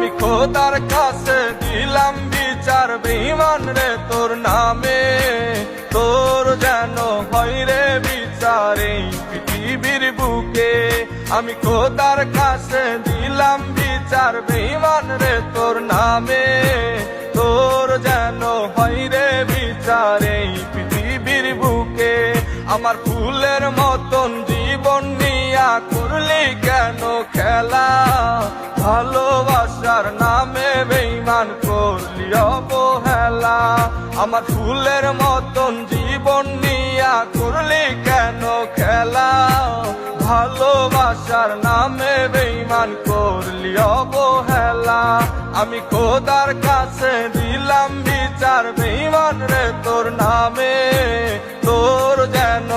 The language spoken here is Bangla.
আমি খোদার কাছে দিলাম বিচার বেঈমান রে তোর নামে, তোর যেন হয় রে বিচার এই পৃথিবীর বুকে। আমি খোদার কাছে দিলাম বিচার বেঈমান রে তোর নামে, তোর যেন হয় রে বিচার এই পৃথিবীর বুকে। আমার ফুলের মতন জীবন নিয়া করলি কেন খেলা, ভালোবাসার নামে বেঈমান করলি অবহেলা। আমার ফুলের মতন জীবন নিয়া করলি কেন খেলা, ভালোবাসার নামে বেঈমান করলি অবহেলা। আমি খোদার কাছে দিলাম বিচার বেঈমান রে তোর নামে, তোর যেন